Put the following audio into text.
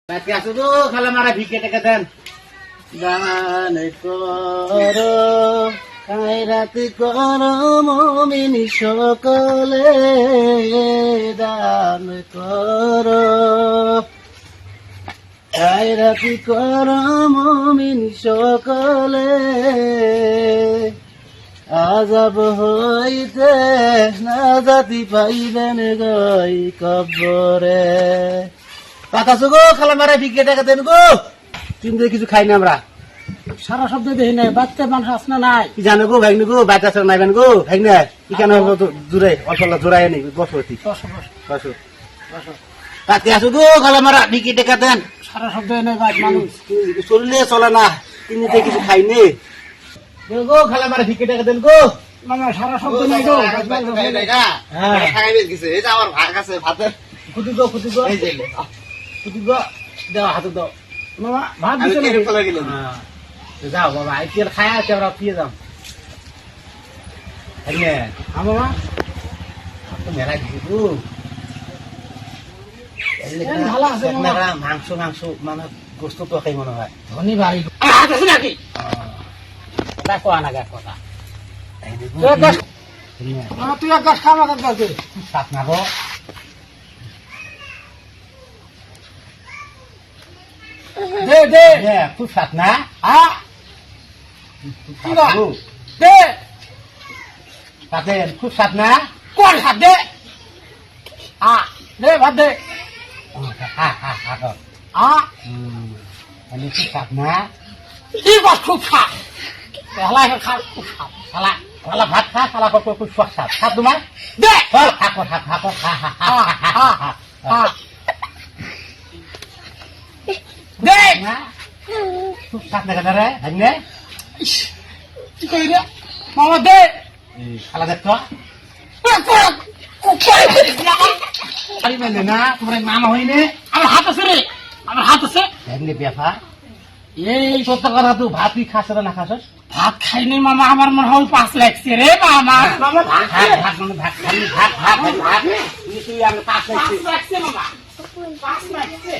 Nanti asuh tuh kalau marah bikin deketan. Dan koro kairati koro mumini shokole dan koro kairati koro mumini shokole azab hoite nazati paiben goi kobore. কথা গো খালা মারা বিকে টাকা দেন গো তিন দিন কিছু খাই না আমরা সারা শব্দ দেখি নাই বাচ্চা মানুষ আসনা নাই কি জানো গো ভাইনি গো বাচ্চা সব নাইবেন গো ভাইনা কি কেন জুড়ে অল্প জোড়াই নি বসতি বসো তাতে আসো গো খালা মারা বিকে টাকা দেন সারা শব্দ নাই বাদ মানুষ চললে চলে না তিন দিন কিছু খাই নে গো খালা মারা বিকে টাকা দেন গো মামা সারা শব্দ নাই গো হ্যাঁ খাইবে কিছু এই যে আমার ভাত আছে ভাতের খুদি গো এই যে খুদি গো দাও হাতে দাও মামা ভাত দিতে আমি চলে গেলাম যাও বাবা আইপিএল খায়া আছে আমরা পিয়ে যাম আরে মামা তো মেলা দিছি তো ভালো আছে মামা মাংস মানে গোস্ত তো খাই মনে হয় ধনী ভাই হাত আছে নাকি দেখো আনা গা কথা মামা তুই এক গাছ খাওয়া কাজ করতে সাত না গো দে দে খুব সাত না হ্যাঁ দে তাতে খুব সাত না কোন হাত দে দে ভাত দে আমি খুব সাত না কি বস খুব খাপ হেলাই খা খুব খাপ খালা খালা ভাত খা খালা খুব সাত সাত তোমার দে থাকো দে খুব সাত না কেন রে ভাগ্নে কি করি রে মামা দে খালা দেখতো আরে মানে না তোমার মামা হইনে আমার হাত আছে রে আমার হাত আছে ভাগ্নে ব্যাপার এই সত্য কথা তুই ভাত তুই খাস না খাস ভাত খাইনি মামা আমার মনে হয় 5 লাগছে রে মামা মামা ভাত ভাত তুই আমি 5 লাগছে মামা 5 লাগছে